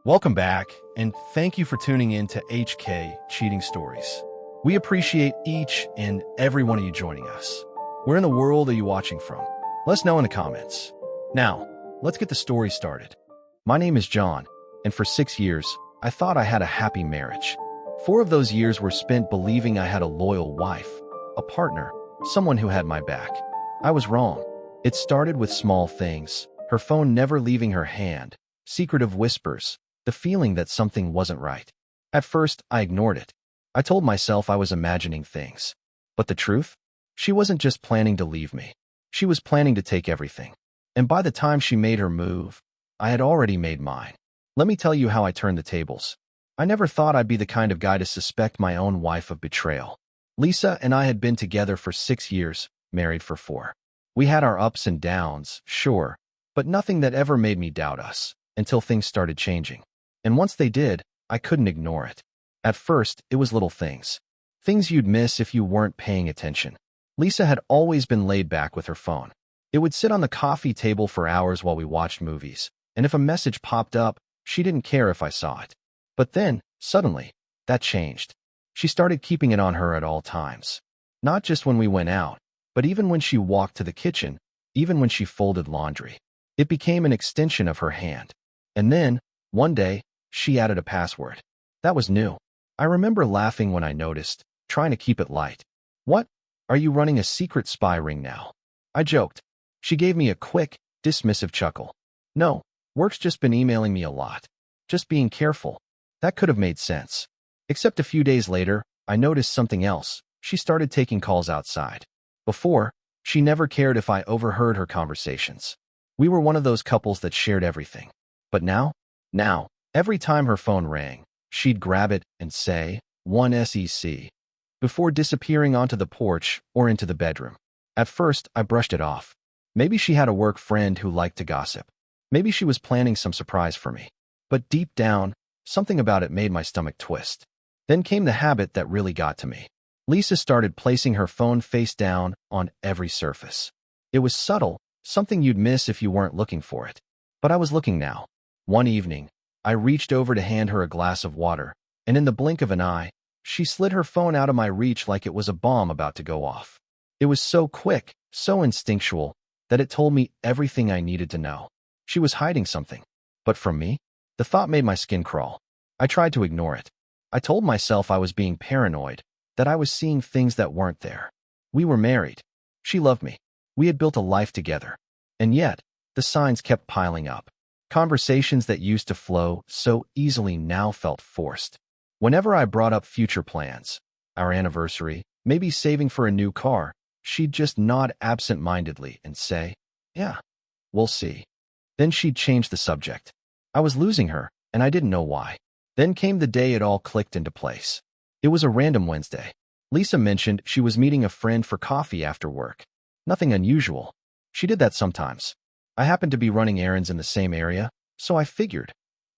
Welcome back, and thank you for tuning in to HK Cheating Stories. We appreciate each and every one of you joining us. Where in the world are you watching from? Let us know in the comments. Now, let's get the story started. My name is John, and for 6 years, I thought I had a happy marriage. 4 of those years were spent believing I had a loyal wife, a partner, someone who had my back. I was wrong. It started with small things, her phone never leaving her hand, secretive whispers, the feeling that something wasn't right. At first, I ignored it. I told myself I was imagining things. But the truth? She wasn't just planning to leave me. She was planning to take everything. And by the time she made her move, I had already made mine. Let me tell you how I turned the tables. I never thought I'd be the kind of guy to suspect my own wife of betrayal. Lisa and I had been together for 6 years, married for 4. We had our ups and downs, sure, but nothing that ever made me doubt us, until things started changing. And once they did, I couldn't ignore it. At first, it was little things. Things you'd miss if you weren't paying attention. Lisa had always been laid back with her phone. It would sit on the coffee table for hours while we watched movies, and if a message popped up, she didn't care if I saw it. But then, suddenly, that changed. She started keeping it on her at all times. Not just when we went out, but even when she walked to the kitchen, even when she folded laundry. It became an extension of her hand. And then, one day, she added a password. That was new. I remember laughing when I noticed, trying to keep it light. "What? Are you running a secret spy ring now?" I joked. She gave me a quick, dismissive chuckle. "No, work's just been emailing me a lot. Just being careful." That could have made sense. Except a few days later, I noticed something else. She started taking calls outside. Before, she never cared if I overheard her conversations. We were one of those couples that shared everything. But now, every time her phone rang, she'd grab it and say, "One sec," before disappearing onto the porch or into the bedroom. At first, I brushed it off. Maybe she had a work friend who liked to gossip. Maybe she was planning some surprise for me. But deep down, something about it made my stomach twist. Then came the habit that really got to me. Lisa started placing her phone face down on every surface. It was subtle, something you'd miss if you weren't looking for it. But I was looking now. One evening, I reached over to hand her a glass of water, and in the blink of an eye, she slid her phone out of my reach like it was a bomb about to go off. It was so quick, so instinctual, that it told me everything I needed to know. She was hiding something. But from me, the thought made my skin crawl. I tried to ignore it. I told myself I was being paranoid, that I was seeing things that weren't there. We were married. She loved me. We had built a life together. And yet, the signs kept piling up. Conversations that used to flow so easily now felt forced. Whenever I brought up future plans, our anniversary, maybe saving for a new car, she'd just nod absent-mindedly and say, "Yeah, we'll see." Then she'd change the subject. I was losing her, and I didn't know why. Then came the day it all clicked into place. It was a random Wednesday. Lisa mentioned she was meeting a friend for coffee after work. Nothing unusual. She did that sometimes. I happened to be running errands in the same area, so I figured,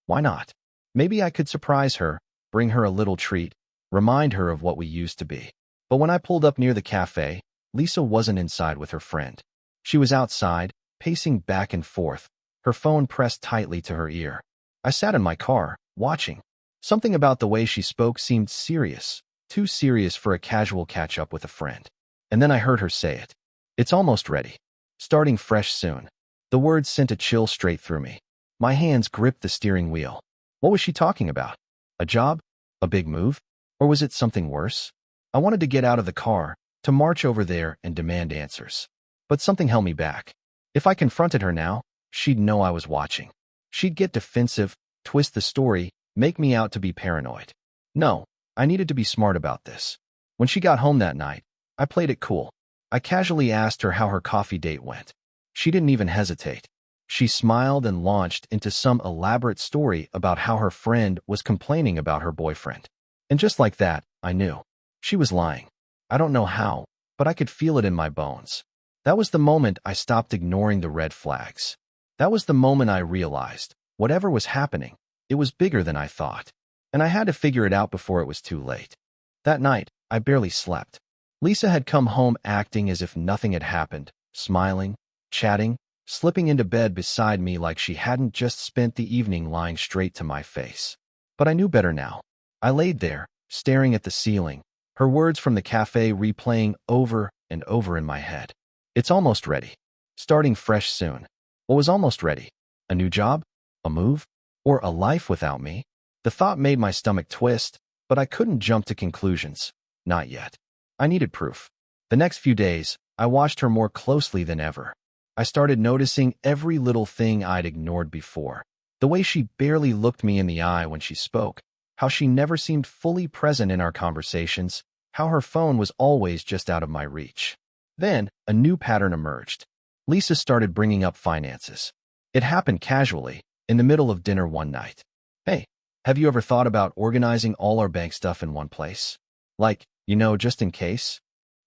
why not? Maybe I could surprise her, bring her a little treat, remind her of what we used to be. But when I pulled up near the cafe, Lisa wasn't inside with her friend. She was outside, pacing back and forth, her phone pressed tightly to her ear. I sat in my car, watching. Something about the way she spoke seemed serious, too serious for a casual catch-up with a friend. And then I heard her say it. "It's almost ready. Starting fresh soon." The words sent a chill straight through me. My hands gripped the steering wheel. What was she talking about? A job? A big move? Or was it something worse? I wanted to get out of the car, to march over there and demand answers. But something held me back. If I confronted her now, she'd know I was watching. She'd get defensive, twist the story, make me out to be paranoid. No, I needed to be smart about this. When she got home that night, I played it cool. I casually asked her how her coffee date went. She didn't even hesitate. She smiled and launched into some elaborate story about how her friend was complaining about her boyfriend. And just like that, I knew. She was lying. I don't know how, but I could feel it in my bones. That was the moment I stopped ignoring the red flags. That was the moment I realized, whatever was happening, it was bigger than I thought. And I had to figure it out before it was too late. That night, I barely slept. Lisa had come home acting as if nothing had happened, smiling, chatting, slipping into bed beside me like she hadn't just spent the evening lying straight to my face. But I knew better now. I laid there, staring at the ceiling, her words from the cafe replaying over and over in my head. It's almost ready. Starting fresh soon. What was almost ready? A new job? A move? Or a life without me? The thought made my stomach twist, but I couldn't jump to conclusions. Not yet. I needed proof. The next few days, I watched her more closely than ever. I started noticing every little thing I'd ignored before. The way she barely looked me in the eye when she spoke, how she never seemed fully present in our conversations, how her phone was always just out of my reach. Then, a new pattern emerged. Lisa started bringing up finances. It happened casually, in the middle of dinner one night. Hey, have you ever thought about organizing all our bank stuff in one place? Like, just in case?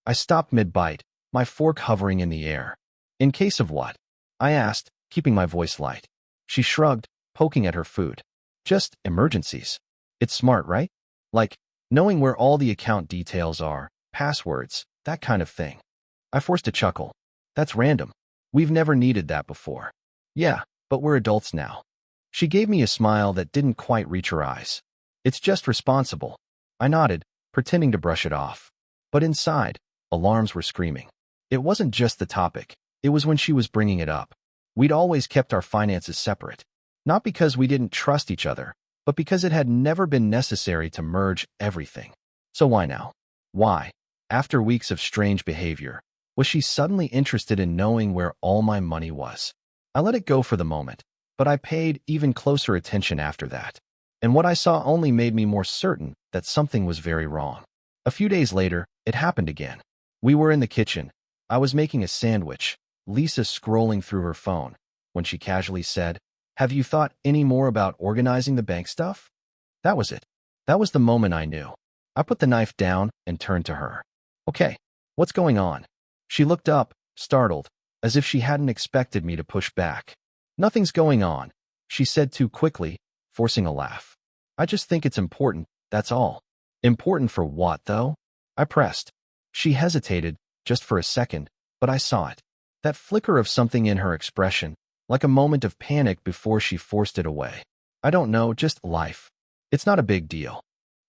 I stopped mid-bite, my fork hovering in the air. In case of what? I asked, keeping my voice light. She shrugged, poking at her food. Just emergencies. It's smart, right? Like, knowing where all the account details are, passwords, that kind of thing. I forced a chuckle. That's random. We've never needed that before. Yeah, but we're adults now. She gave me a smile that didn't quite reach her eyes. It's just responsible. I nodded, pretending to brush it off. But inside, alarms were screaming. It wasn't just the topic. It was when she was bringing it up. We'd always kept our finances separate. Not because we didn't trust each other, but because it had never been necessary to merge everything. So why now? Why, after weeks of strange behavior, was she suddenly interested in knowing where all my money was? I let it go for the moment, but I paid even closer attention after that. And what I saw only made me more certain that something was very wrong. A few days later, it happened again. We were in the kitchen. I was making a sandwich, Lisa scrolling through her phone, when she casually said, "Have you thought any more about organizing the bank stuff?" That was it. That was the moment I knew. I put the knife down and turned to her. Okay, what's going on? She looked up, startled, as if she hadn't expected me to push back. Nothing's going on, she said too quickly, forcing a laugh. I just think it's important, that's all. Important for what, though? I pressed. She hesitated, just for a second, but I saw it. That flicker of something in her expression, like a moment of panic before she forced it away. I don't know, just life. It's not a big deal.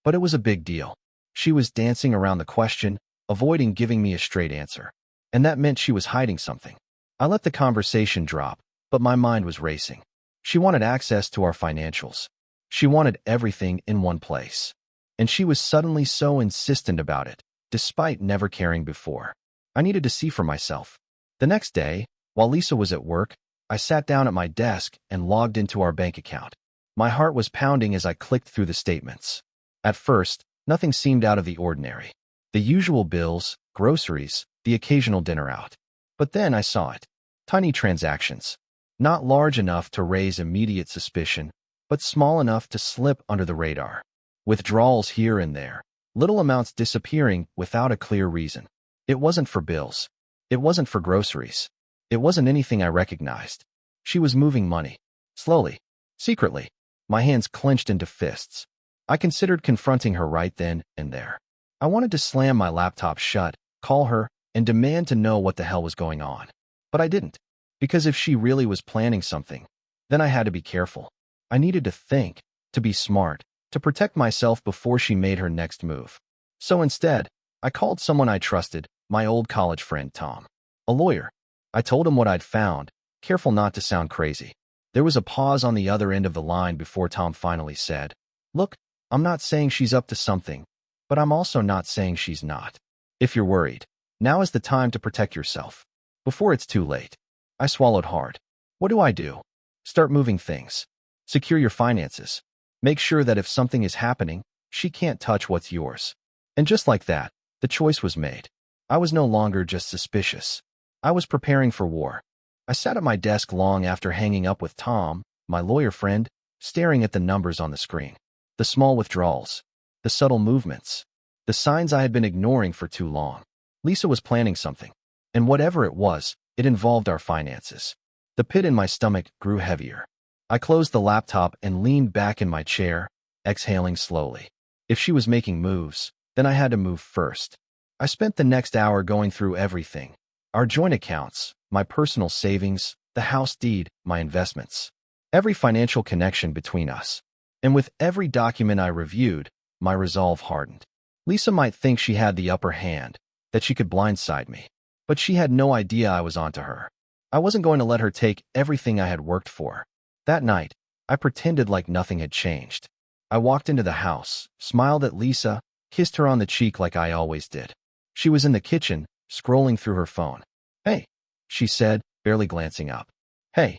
But it was a big deal. She was dancing around the question, avoiding giving me a straight answer. And that meant she was hiding something. I let the conversation drop, but my mind was racing. She wanted access to our financials. She wanted everything in one place. And she was suddenly so insistent about it, despite never caring before. I needed to see for myself. The next day, while Lisa was at work, I sat down at my desk and logged into our bank account. My heart was pounding as I clicked through the statements. At first, nothing seemed out of the ordinary. The usual bills, groceries, the occasional dinner out. But then I saw it. Tiny transactions. Not large enough to raise immediate suspicion, but small enough to slip under the radar. Withdrawals here and there. Little amounts disappearing without a clear reason. It wasn't for bills. It wasn't for groceries. It wasn't anything I recognized. She was moving money. Slowly. Secretly. My hands clenched into fists. I considered confronting her right then and there. I wanted to slam my laptop shut, call her, and demand to know what the hell was going on. But I didn't. Because if she really was planning something, then I had to be careful. I needed to think, to be smart, to protect myself before she made her next move. So instead, I called someone I trusted, my old college friend Tom. A lawyer. I told him what I'd found, careful not to sound crazy. There was a pause on the other end of the line before Tom finally said, "Look, I'm not saying she's up to something, but I'm also not saying she's not. If you're worried, now is the time to protect yourself. Before it's too late." I swallowed hard. What do I do? Start moving things. Secure your finances. Make sure that if something is happening, she can't touch what's yours. And just like that, the choice was made. I was no longer just suspicious. I was preparing for war. I sat at my desk long after hanging up with Tom, my lawyer friend, staring at the numbers on the screen. The small withdrawals. The subtle movements. The signs I had been ignoring for too long. Lisa was planning something. And whatever it was, it involved our finances. The pit in my stomach grew heavier. I closed the laptop and leaned back in my chair, exhaling slowly. If she was making moves, then I had to move first. I spent the next hour going through everything. Our joint accounts, my personal savings, the house deed, my investments, every financial connection between us. And with every document I reviewed, my resolve hardened. Lisa might think she had the upper hand, that she could blindside me, but she had no idea I was onto her. I wasn't going to let her take everything I had worked for. That night, I pretended like nothing had changed. I walked into the house, smiled at Lisa, kissed her on the cheek like I always did. She was in the kitchen, scrolling through her phone. "Hey," she said, barely glancing up. "Hey."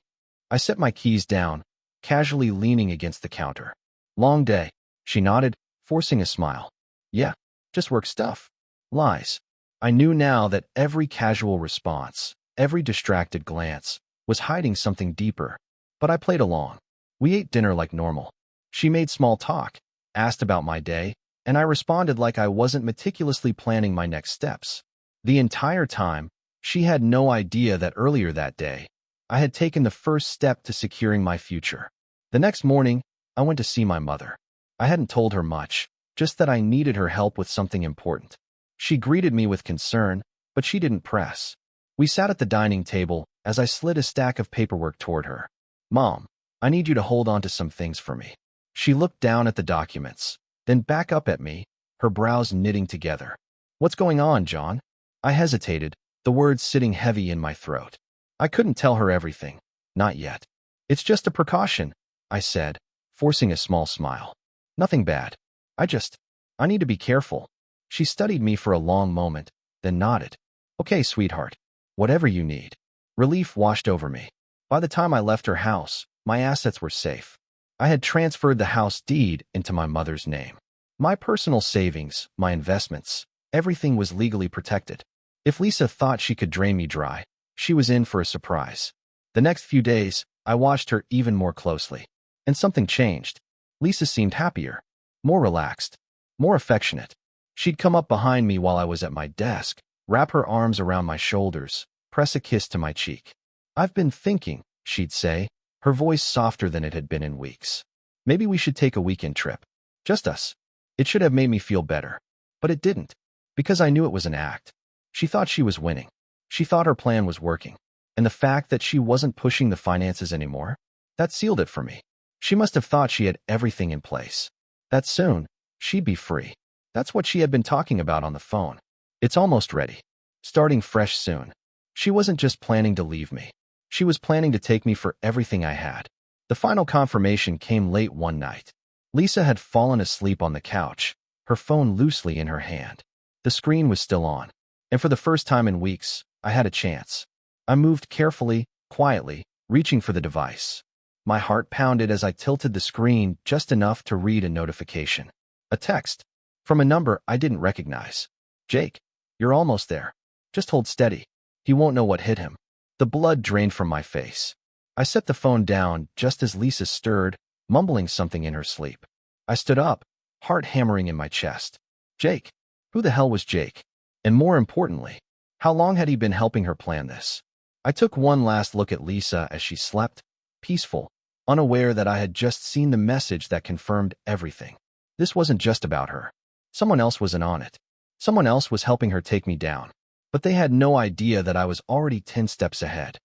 I set my keys down, casually leaning against the counter. "Long day," she nodded, forcing a smile. "Yeah, just work stuff." Lies. I knew now that every casual response, every distracted glance, was hiding something deeper, but I played along. We ate dinner like normal. She made small talk, asked about my day, and I responded like I wasn't meticulously planning my next steps. The entire time, she had no idea that earlier that day, I had taken the first step to securing my future. The next morning, I went to see my mother. I hadn't told her much, just that I needed her help with something important. She greeted me with concern, but she didn't press. We sat at the dining table as I slid a stack of paperwork toward her. "Mom, I need you to hold on to some things for me." She looked down at the documents, then back up at me, her brows knitting together. "What's going on, John?" I hesitated, the words sitting heavy in my throat. I couldn't tell her everything. Not yet. "It's just a precaution," I said, forcing a small smile. "Nothing bad. I need to be careful." She studied me for a long moment, then nodded. "Okay, sweetheart. Whatever you need." Relief washed over me. By the time I left her house, my assets were safe. I had transferred the house deed into my mother's name. My personal savings, my investments, everything was legally protected. If Lisa thought she could drain me dry, she was in for a surprise. The next few days, I watched her even more closely. And something changed. Lisa seemed happier, more relaxed, more affectionate. She'd come up behind me while I was at my desk, wrap her arms around my shoulders, press a kiss to my cheek. "I've been thinking," she'd say, her voice softer than it had been in weeks. "Maybe we should take a weekend trip. Just us." It should have made me feel better. But it didn't, because I knew it was an act. She thought she was winning. She thought her plan was working. And the fact that she wasn't pushing the finances anymore, that sealed it for me. She must have thought she had everything in place. That soon, she'd be free. That's what she had been talking about on the phone. "It's almost ready. Starting fresh soon." She wasn't just planning to leave me. She was planning to take me for everything I had. The final confirmation came late one night. Lisa had fallen asleep on the couch, her phone loosely in her hand. The screen was still on, and for the first time in weeks, I had a chance. I moved carefully, quietly, reaching for the device. My heart pounded as I tilted the screen just enough to read a notification. A text from a number I didn't recognize. "Jake, you're almost there. Just hold steady. He won't know what hit him." The blood drained from my face. I set the phone down just as Lisa stirred, mumbling something in her sleep. I stood up, heart hammering in my chest. Jake. Who the hell was Jake? And more importantly, how long had he been helping her plan this? I took one last look at Lisa as she slept, peaceful, unaware that I had just seen the message that confirmed everything. This wasn't just about her. Someone else was in on it. Someone else was helping her take me down. But they had no idea that I was already 10 steps ahead.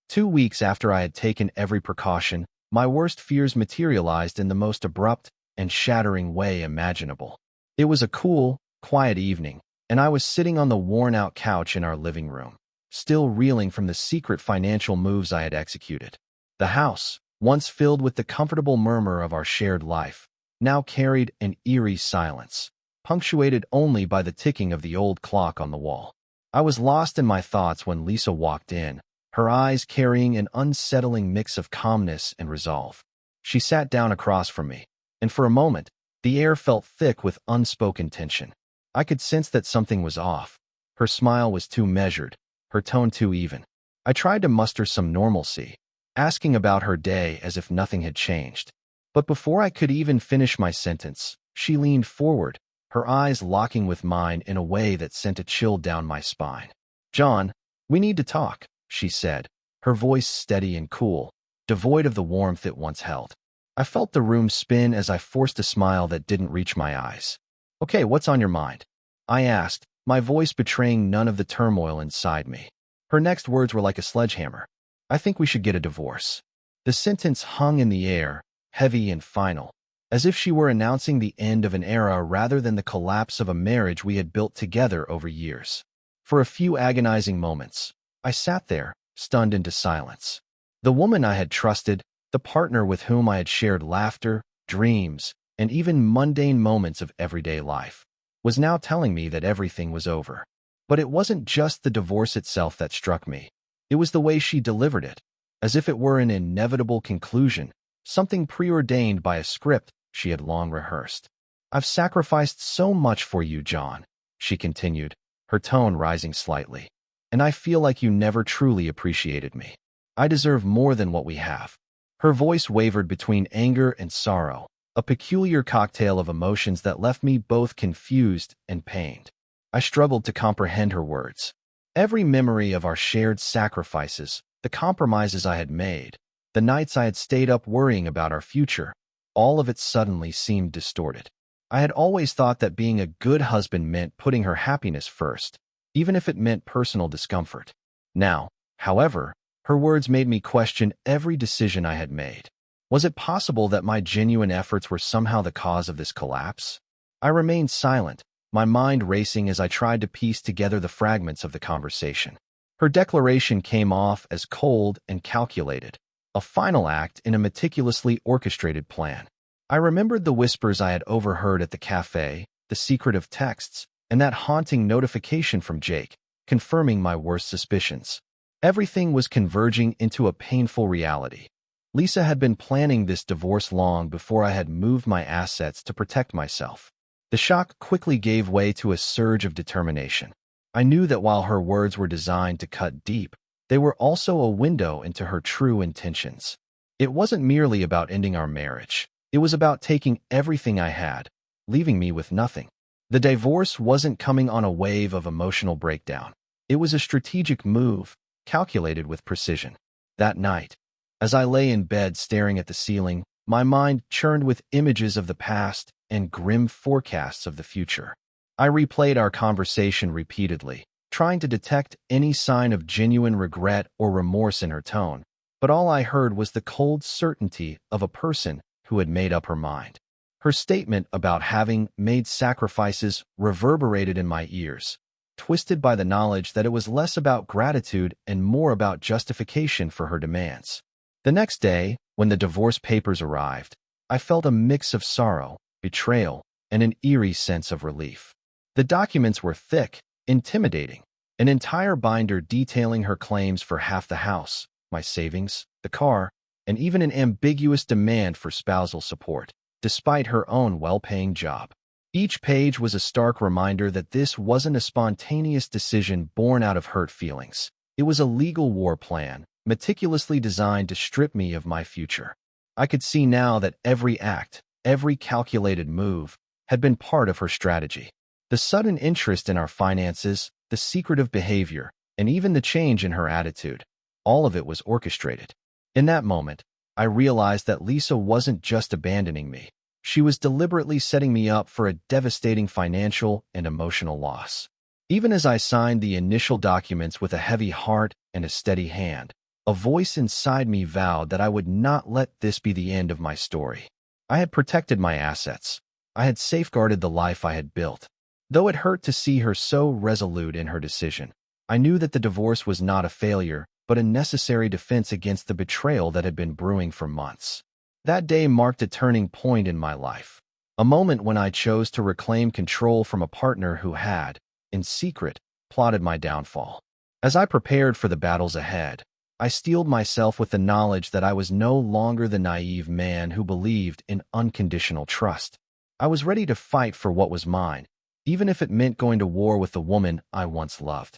2 weeks after I had taken every precaution, my worst fears materialized in the most abrupt and shattering way imaginable. It was a cool, quiet evening, and I was sitting on the worn-out couch in our living room, still reeling from the secret financial moves I had executed. The house, once filled with the comfortable murmur of our shared life, now carried an eerie silence, punctuated only by the ticking of the old clock on the wall. I was lost in my thoughts when Lisa walked in, her eyes carrying an unsettling mix of calmness and resolve. She sat down across from me, and for a moment, the air felt thick with unspoken tension. I could sense that something was off. Her smile was too measured, her tone too even. I tried to muster some normalcy, asking about her day as if nothing had changed. But before I could even finish my sentence, she leaned forward, her eyes locking with mine in a way that sent a chill down my spine. "John, we need to talk," she said, her voice steady and cool, devoid of the warmth it once held. I felt the room spin as I forced a smile that didn't reach my eyes. "Okay, what's on your mind?" I asked, my voice betraying none of the turmoil inside me. Her next words were like a sledgehammer. I think we should get a divorce." The sentence hung in the air, heavy and final, as if she were announcing the end of an era rather than the collapse of a marriage we had built together over years. For a few agonizing moments, I sat there, stunned into silence. The woman I had trusted, the partner with whom I had shared laughter, dreams, and even mundane moments of everyday life, was now telling me that everything was over. But it wasn't just the divorce itself that struck me. It was the way she delivered it, as if it were an inevitable conclusion, something preordained by a script she had long rehearsed. "I've sacrificed so much for you, John," she continued, her tone rising slightly. "And I feel like you never truly appreciated me. I deserve more than what we have." Her voice wavered between anger and sorrow, a peculiar cocktail of emotions that left me both confused and pained. I struggled to comprehend her words. Every memory of our shared sacrifices, the compromises I had made, the nights I had stayed up worrying about our future, all of it suddenly seemed distorted. I had always thought that being a good husband meant putting her happiness first, even if it meant personal discomfort. Now, however, her words made me question every decision I had made. Was it possible that my genuine efforts were somehow the cause of this collapse? I remained silent, my mind racing as I tried to piece together the fragments of the conversation. Her declaration came off as cold and calculated, a final act in a meticulously orchestrated plan. I remembered the whispers I had overheard at the cafe, the secretive texts, and that haunting notification from Jake, confirming my worst suspicions. Everything was converging into a painful reality. Lisa had been planning this divorce long before I had moved my assets to protect myself. The shock quickly gave way to a surge of determination. I knew that while her words were designed to cut deep, they were also a window into her true intentions. It wasn't merely about ending our marriage. It was about taking everything I had, leaving me with nothing. The divorce wasn't coming on a wave of emotional breakdown. It was a strategic move, calculated with precision. That night, as I lay in bed staring at the ceiling, my mind churned with images of the past and grim forecasts of the future. I replayed our conversation repeatedly, trying to detect any sign of genuine regret or remorse in her tone, but all I heard was the cold certainty of a person who had made up her mind. Her statement about having made sacrifices reverberated in my ears, twisted by the knowledge that it was less about gratitude and more about justification for her demands. The next day, when the divorce papers arrived, I felt a mix of sorrow, betrayal, and an eerie sense of relief. The documents were thick, intimidating, an entire binder detailing her claims for half the house, my savings, the car, and even an ambiguous demand for spousal support, despite her own well-paying job. Each page was a stark reminder that this wasn't a spontaneous decision born out of hurt feelings. It was a legal war plan, meticulously designed to strip me of my future. I could see now that every act, every calculated move, had been part of her strategy. The sudden interest in our finances, the secretive behavior, and even the change in her attitude, all of it was orchestrated. In that moment, I realized that Lisa wasn't just abandoning me. She was deliberately setting me up for a devastating financial and emotional loss. Even as I signed the initial documents with a heavy heart and a steady hand, a voice inside me vowed that I would not let this be the end of my story. I had protected my assets. I had safeguarded the life I had built. Though it hurt to see her so resolute in her decision, I knew that the divorce was not a failure, but a necessary defense against the betrayal that had been brewing for months. That day marked a turning point in my life, a moment when I chose to reclaim control from a partner who had, in secret, plotted my downfall. As I prepared for the battles ahead, I steeled myself with the knowledge that I was no longer the naive man who believed in unconditional trust. I was ready to fight for what was mine, even if it meant going to war with the woman I once loved.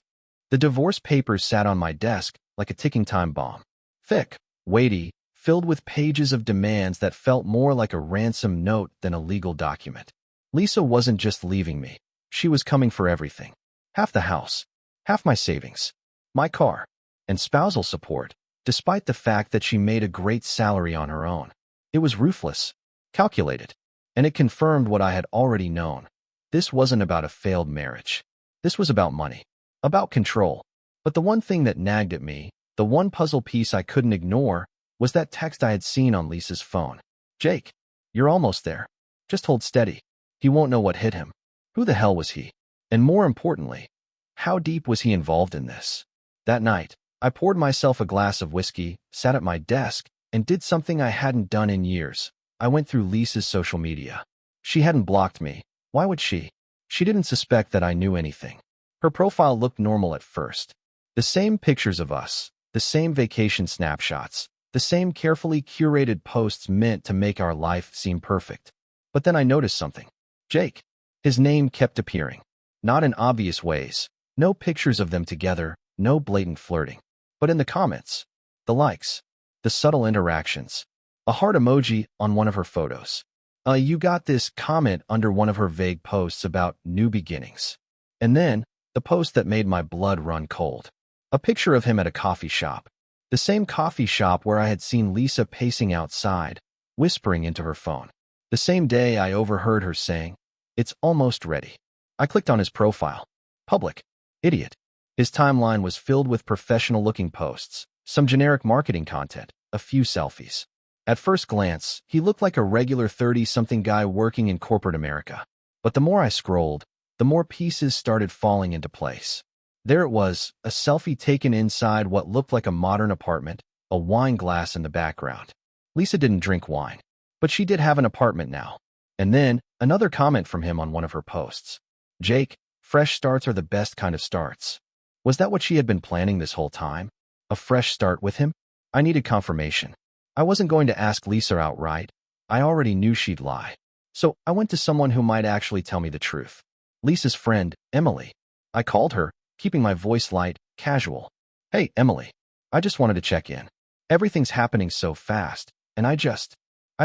The divorce papers sat on my desk like a ticking time bomb. Thick, weighty, filled with pages of demands that felt more like a ransom note than a legal document. Lisa wasn't just leaving me. She was coming for everything. Half the house, half my savings, my car, and spousal support, despite the fact that she made a great salary on her own. It was ruthless, calculated, and it confirmed what I had already known. This wasn't about a failed marriage. This was about money, about control. But the one thing that nagged at me, The one puzzle piece I couldn't ignore was that text I had seen on Lisa's phone. Jake, you're almost there. Just hold steady. He won't know what hit him. Who the hell was he? And more importantly, how deep was he involved in this? That night, I poured myself a glass of whiskey, sat at my desk, and did something I hadn't done in years. I went through Lisa's social media. She hadn't blocked me. Why would she? She didn't suspect that I knew anything. Her profile looked normal at first. The same pictures of us, the same vacation snapshots, the same carefully curated posts meant to make our life seem perfect. But then I noticed something. Jake. His name kept appearing. Not in obvious ways. No pictures of them together, no blatant flirting. But in the comments, the likes, the subtle interactions. A heart emoji on one of her photos. You got this comment under one of her vague posts about new beginnings. And then, the post that made my blood run cold. A picture of him at a coffee shop. The same coffee shop where I had seen Lisa pacing outside, whispering into her phone. The same day I overheard her saying, "It's almost ready." I clicked on his profile. Public. Idiot. His timeline was filled with professional-looking posts, some generic marketing content, a few selfies. At first glance, he looked like a regular 30-something guy working in corporate America. But the more I scrolled, the more pieces started falling into place. There it was, a selfie taken inside what looked like a modern apartment, a wine glass in the background. Lisa didn't drink wine, but she did have an apartment now. And then, another comment from him on one of her posts. Jake, fresh starts are the best kind of starts. Was that what she had been planning this whole time? A fresh start with him? I needed confirmation. I wasn't going to ask Lisa outright. I already knew she'd lie. So I went to someone who might actually tell me the truth. Lisa's friend, Emily. I called her, keeping my voice light, casual. Hey, Emily. I just wanted to check in. Everything's happening so fast, and I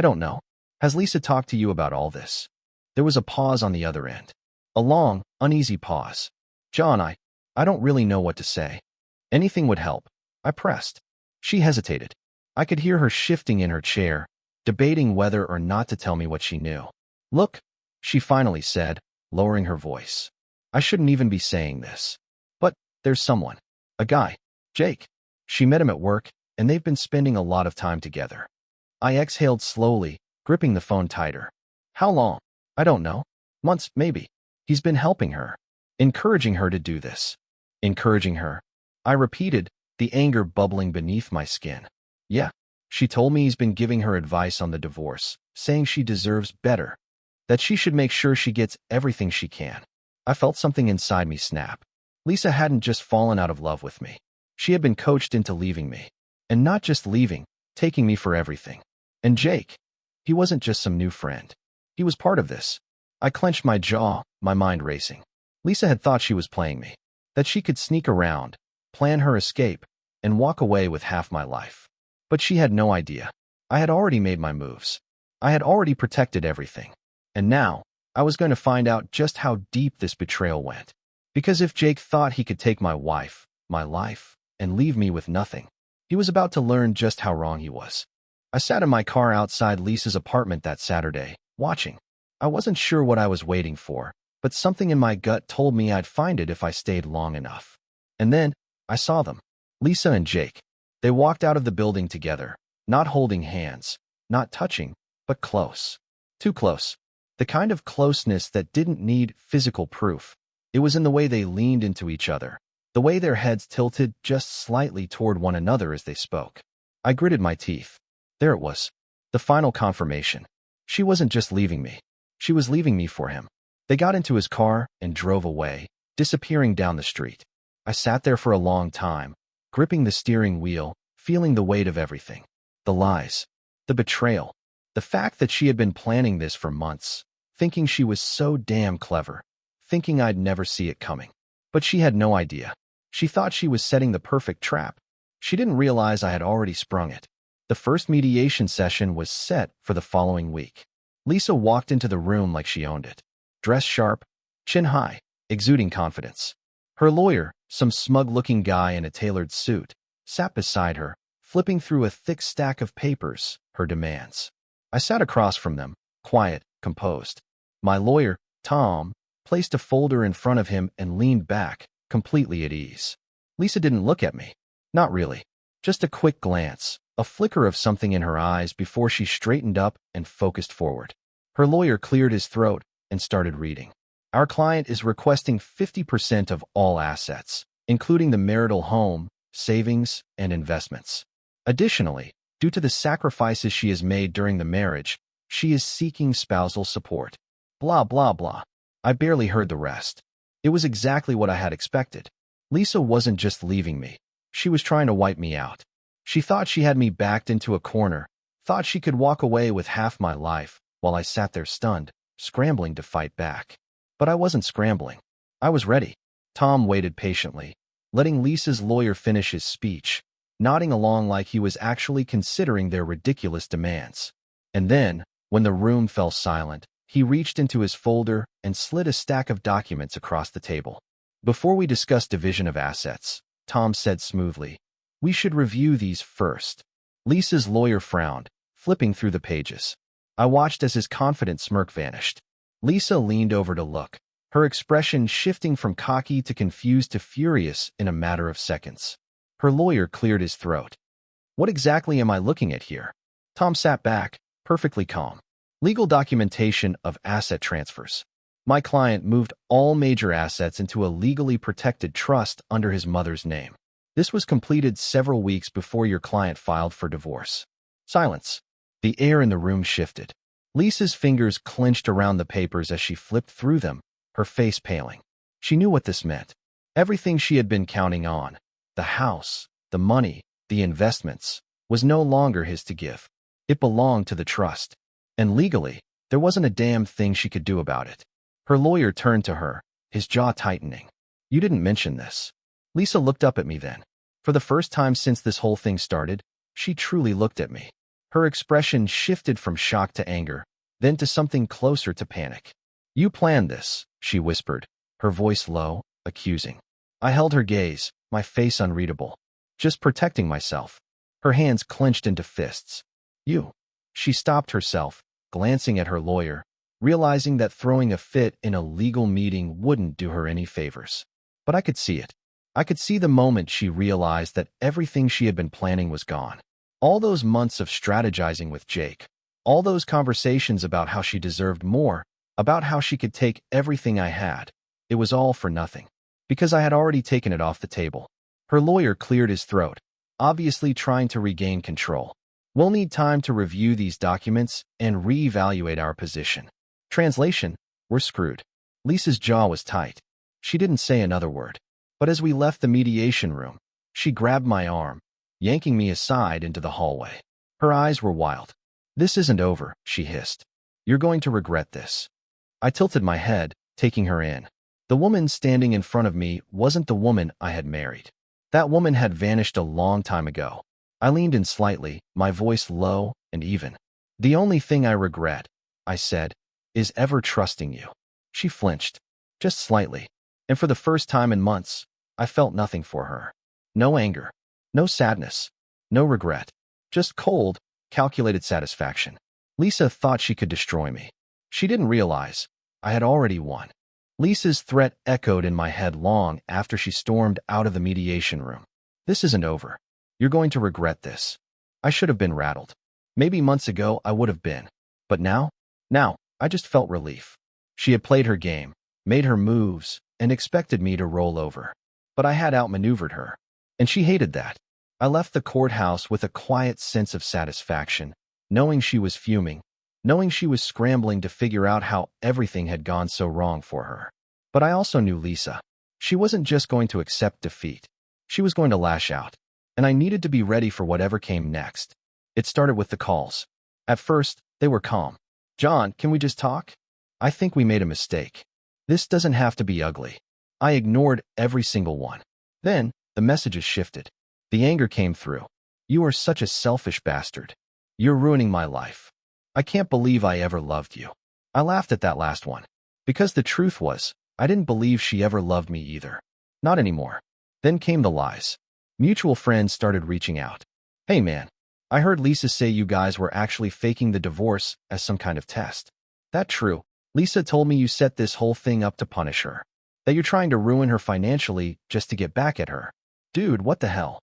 don't know. Has Lisa talked to you about all this? There was a pause on the other end. A long, uneasy pause. John, I don't really know what to say. Anything would help. I pressed. She hesitated. I could hear her shifting in her chair, debating whether or not to tell me what she knew. Look, she finally said, lowering her voice. I shouldn't even be saying this. But there's someone. A guy. Jake. She met him at work, and they've been spending a lot of time together. I exhaled slowly, gripping the phone tighter. How long? I don't know. Months, maybe. He's been helping her. Encouraging her to do this. Encouraging her. I repeated, the anger bubbling beneath my skin. Yeah. She told me he's been giving her advice on the divorce, saying she deserves better. That she should make sure she gets everything she can. I felt something inside me snap. Lisa hadn't just fallen out of love with me. She had been coached into leaving me. And not just leaving, taking me for everything. And Jake, he wasn't just some new friend. He was part of this. I clenched my jaw, my mind racing. Lisa had thought she was playing me. That she could sneak around, plan her escape, and walk away with half my life. But she had no idea. I had already made my moves. I had already protected everything. And now, I was going to find out just how deep this betrayal went. Because if Jake thought he could take my wife, my life, and leave me with nothing, he was about to learn just how wrong he was. I sat in my car outside Lisa's apartment that Saturday, watching. I wasn't sure what I was waiting for, but something in my gut told me I'd find it if I stayed long enough. And then, I saw them. Lisa and Jake. They walked out of the building together, not holding hands, not touching, but close. Too close. The kind of closeness that didn't need physical proof. It was in the way they leaned into each other, the way their heads tilted just slightly toward one another as they spoke. I gritted my teeth. There it was. The final confirmation. She wasn't just leaving me. She was leaving me for him. They got into his car and drove away, disappearing down the street. I sat there for a long time, gripping the steering wheel, feeling the weight of everything. The lies. The betrayal. The fact that she had been planning this for months, thinking she was so damn clever, thinking I'd never see it coming. But she had no idea. She thought she was setting the perfect trap. She didn't realize I had already sprung it. The first mediation session was set for the following week. Lisa walked into the room like she owned it. Dressed sharp, chin high, exuding confidence. Her lawyer, some smug-looking guy in a tailored suit, sat beside her, flipping through a thick stack of papers, her demands. I sat across from them, quiet, composed. My lawyer, Tom, placed a folder in front of him and leaned back, completely at ease. Lisa didn't look at me. Not really. Just a quick glance, a flicker of something in her eyes before she straightened up and focused forward. Her lawyer cleared his throat and started reading. Our client is requesting 50% of all assets, including the marital home, savings, and investments. Additionally, due to the sacrifices she has made during the marriage, she is seeking spousal support. Blah, blah, blah. I barely heard the rest. It was exactly what I had expected. Lisa wasn't just leaving me. She was trying to wipe me out. She thought she had me backed into a corner, thought she could walk away with half my life, while I sat there stunned, scrambling to fight back. But I wasn't scrambling. I was ready. Tom waited patiently, letting Lisa's lawyer finish his speech, nodding along like he was actually considering their ridiculous demands. And then, when the room fell silent, he reached into his folder and slid a stack of documents across the table. Before we discuss division of assets, Tom said smoothly, we should review these first. Lisa's lawyer frowned, flipping through the pages. I watched as his confident smirk vanished. Lisa leaned over to look, her expression shifting from cocky to confused to furious in a matter of seconds. Her lawyer cleared his throat. What exactly am I looking at here? Tom sat back, perfectly calm. Legal documentation of asset transfers. My client moved all major assets into a legally protected trust under his mother's name. This was completed several weeks before your client filed for divorce. Silence. The air in the room shifted. Lisa's fingers clenched around the papers as she flipped through them, her face paling. She knew what this meant. Everything she had been counting on, the house, the money, the investments, was no longer his to give. It belonged to the trust. And legally, there wasn't a damn thing she could do about it. Her lawyer turned to her, his jaw tightening. You didn't mention this. Lisa looked up at me then. For the first time since this whole thing started, she truly looked at me. Her expression shifted from shock to anger, then to something closer to panic. You planned this, she whispered, her voice low, accusing. I held her gaze, my face unreadable. Just protecting myself. Her hands clenched into fists. You. She stopped herself, glancing at her lawyer, realizing that throwing a fit in a legal meeting wouldn't do her any favors. But I could see it. I could see the moment she realized that everything she had been planning was gone. All those months of strategizing with Jake, all those conversations about how she deserved more, about how she could take everything I had, it was all for nothing. Because I had already taken it off the table. Her lawyer cleared his throat, obviously trying to regain control. We'll need time to review these documents and reevaluate our position. Translation, we're screwed. Lisa's jaw was tight. She didn't say another word. But as we left the mediation room, she grabbed my arm, yanking me aside into the hallway. Her eyes were wild. This isn't over, she hissed. You're going to regret this. I tilted my head, taking her in. The woman standing in front of me wasn't the woman I had married. That woman had vanished a long time ago. I leaned in slightly, my voice low and even. The only thing I regret, I said, is ever trusting you. She flinched, just slightly, and for the first time in months, I felt nothing for her. No anger, no sadness, no regret, just cold, calculated satisfaction. Lisa thought she could destroy me. She didn't realize I had already won. Lisa's threat echoed in my head long after she stormed out of the mediation room. This isn't over. You're going to regret this. I should have been rattled. Maybe months ago I would have been. But now, I just felt relief. She had played her game, made her moves, and expected me to roll over. But I had outmaneuvered her. And she hated that. I left the courthouse with a quiet sense of satisfaction, knowing she was fuming, knowing she was scrambling to figure out how everything had gone so wrong for her. But I also knew Lisa. She wasn't just going to accept defeat. She was going to lash out. And I needed to be ready for whatever came next. It started with the calls. At first, they were calm. John, can we just talk? I think we made a mistake. This doesn't have to be ugly. I ignored every single one. Then, the messages shifted. The anger came through. You are such a selfish bastard. You're ruining my life. I can't believe I ever loved you. I laughed at that last one. Because the truth was, I didn't believe she ever loved me either. Not anymore. Then came the lies. Mutual friends started reaching out. Hey man, I heard Lisa say you guys were actually faking the divorce as some kind of test. That true? Lisa told me you set this whole thing up to punish her. That you're trying to ruin her financially just to get back at her. Dude, what the hell?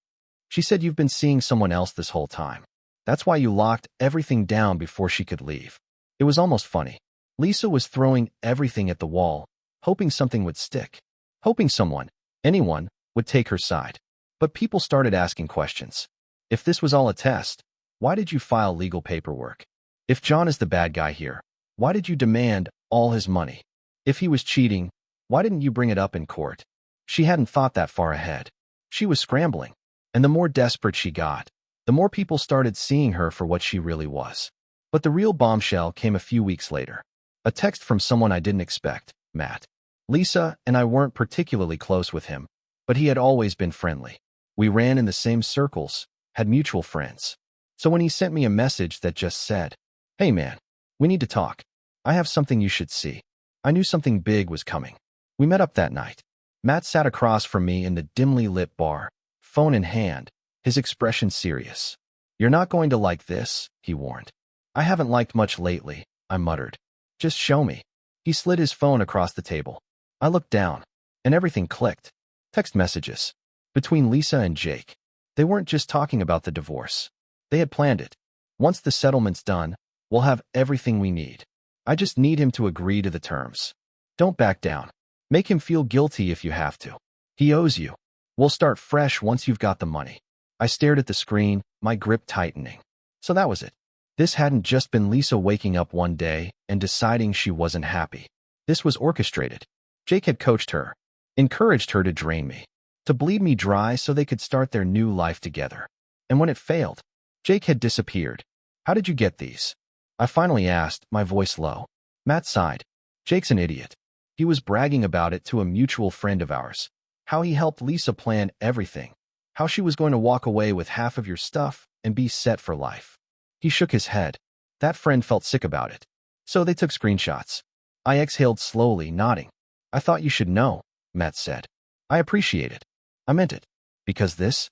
She said you've been seeing someone else this whole time. That's why you locked everything down before she could leave. It was almost funny. Lisa was throwing everything at the wall, hoping something would stick. Hoping someone, anyone, would take her side. But people started asking questions. If this was all a test, why did you file legal paperwork? If John is the bad guy here, why did you demand all his money? If he was cheating, why didn't you bring it up in court? She hadn't thought that far ahead. She was scrambling, and the more desperate she got, the more people started seeing her for what she really was. But the real bombshell came a few weeks later. A text from someone I didn't expect, Matt. Lisa and I weren't particularly close with him, but he had always been friendly. We ran in the same circles, had mutual friends. So when he sent me a message that just said, "Hey man, we need to talk. I have something you should see," I knew something big was coming. We met up that night. Matt sat across from me in the dimly lit bar, phone in hand, his expression serious. "You're not going to like this," he warned. "I haven't liked much lately," I muttered. "Just show me." He slid his phone across the table. I looked down, and everything clicked. Text messages. Between Lisa and Jake. They weren't just talking about the divorce. They had planned it. "Once the settlement's done, we'll have everything we need. I just need him to agree to the terms. Don't back down. Make him feel guilty if you have to. He owes you. We'll start fresh once you've got the money." I stared at the screen, my grip tightening. So that was it. This hadn't just been Lisa waking up one day and deciding she wasn't happy. This was orchestrated. Jake had coached her, encouraged her to drain me, to bleed me dry so they could start their new life together. And when it failed, Jake had disappeared. "How did you get these?" I finally asked, my voice low. Matt sighed. "Jake's an idiot. He was bragging about it to a mutual friend of ours. How he helped Lisa plan everything. How she was going to walk away with half of your stuff and be set for life." He shook his head. That friend felt sick about it. "So they took screenshots." I exhaled slowly, nodding. "I thought you should know," Matt said. "I appreciate it. I meant it. Because this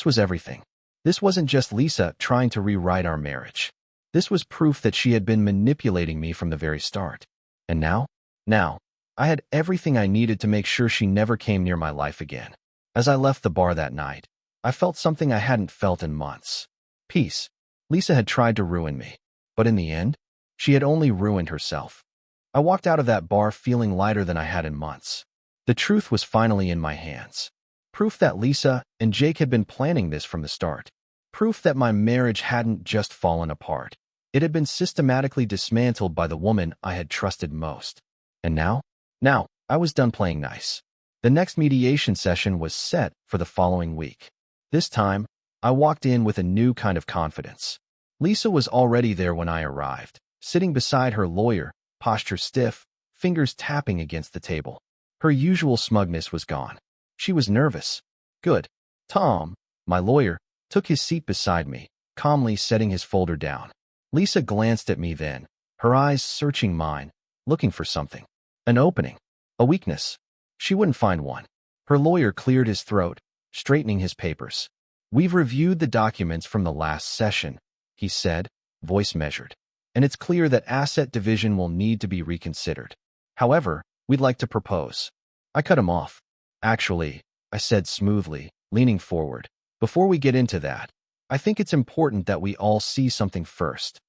was everything. This wasn't just Lisa trying to rewrite our marriage. This was proof that she had been manipulating me from the very start. And now, I had everything I needed to make sure she never came near my life again. As I left the bar that night, I felt something I hadn't felt in months. Peace. Lisa had tried to ruin me, but in the end, she had only ruined herself. I walked out of that bar feeling lighter than I had in months. The truth was finally in my hands. Proof that Lisa and Jake had been planning this from the start. Proof that my marriage hadn't just fallen apart. It had been systematically dismantled by the woman I had trusted most. And now, I was done playing nice. The next mediation session was set for the following week. This time, I walked in with a new kind of confidence. Lisa was already there when I arrived, sitting beside her lawyer, posture stiff, fingers tapping against the table. Her usual smugness was gone. She was nervous. Good. Tom, my lawyer, took his seat beside me, calmly setting his folder down. Lisa glanced at me then, her eyes searching mine, looking for something. An opening. A weakness. She wouldn't find one. Her lawyer cleared his throat, straightening his papers. "We've reviewed the documents from the last session," he said, voice measured. "And it's clear that asset division will need to be reconsidered. However, we'd like to propose." I cut him off. "Actually," I said smoothly, leaning forward, "before we get into that, I think it's important that we all see something first."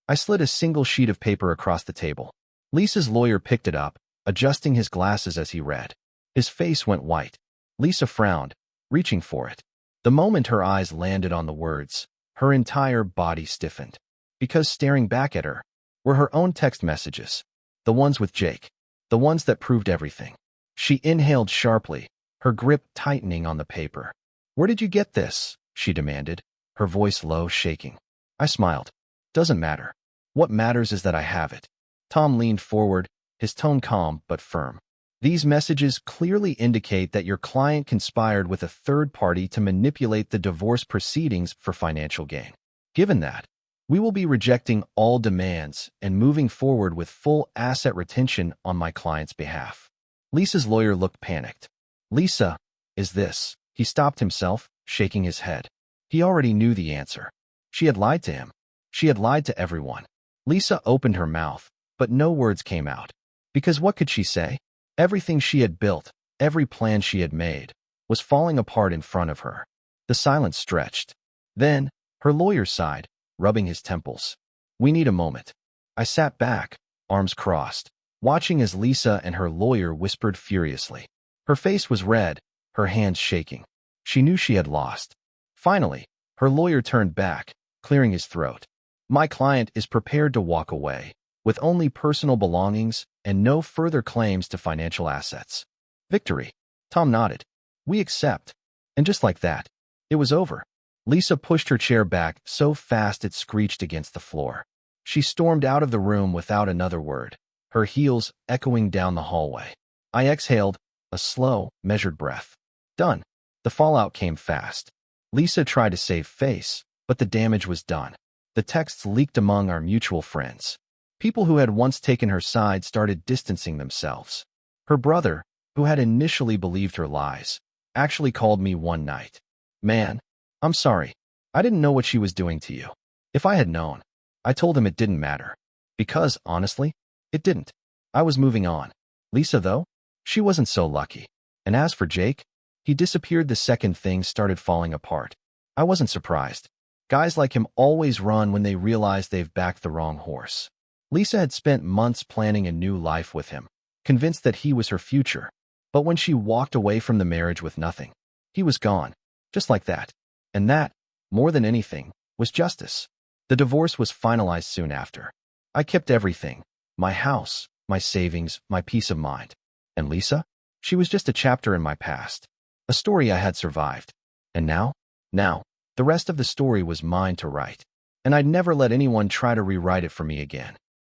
I slid a single sheet of paper across the table. Lisa's lawyer picked it up, adjusting his glasses as he read. His face went white. Lisa frowned, reaching for it. The moment her eyes landed on the words, her entire body stiffened. Because staring back at her were her own text messages. The ones with Jake. The ones that proved everything. She inhaled sharply, her grip tightening on the paper. "Where did you get this?" she demanded, her voice low, shaking. I smiled. "Doesn't matter. What matters is that I have it." Tom leaned forward, his tone calm but firm. "These messages clearly indicate that your client conspired with a third party to manipulate the divorce proceedings for financial gain. Given that, we will be rejecting all demands and moving forward with full asset retention on my client's behalf." Lisa's lawyer looked panicked. "Lisa, is this?" He stopped himself, shaking his head. He already knew the answer. She had lied to him. She had lied to everyone. Lisa opened her mouth, but no words came out. Because what could she say? Everything she had built, every plan she had made, was falling apart in front of her. The silence stretched. Then, her lawyer sighed, rubbing his temples. "We need a moment." I sat back, arms crossed, watching as Lisa and her lawyer whispered furiously. Her face was red, her hands shaking. She knew she had lost. Finally, her lawyer turned back, clearing his throat. "My client is prepared to walk away, with only personal belongings and no further claims to financial assets." "Victory." Tom nodded. "We accept." And just like that, it was over. Lisa pushed her chair back so fast it screeched against the floor. She stormed out of the room without another word, her heels echoing down the hallway. I exhaled, a slow, measured breath. Done. The fallout came fast. Lisa tried to save face, but the damage was done. The texts leaked among our mutual friends. People who had once taken her side started distancing themselves. Her brother, who had initially believed her lies, actually called me one night. "Man, I'm sorry. I didn't know what she was doing to you." If I had known, I told him it didn't matter. Because, honestly, it didn't. I was moving on. Lisa, though, she wasn't so lucky. And as for Jake, he disappeared the second things started falling apart. I wasn't surprised. Guys like him always run when they realize they've backed the wrong horse. Lisa had spent months planning a new life with him, convinced that he was her future. But when she walked away from the marriage with nothing, he was gone, just like that. And that, more than anything, was justice. The divorce was finalized soon after. I kept everything, my house, my savings, my peace of mind. And Lisa? She was just a chapter in my past, a story I had survived. And now, the rest of the story was mine to write. And I'd never let anyone try to rewrite it for me again.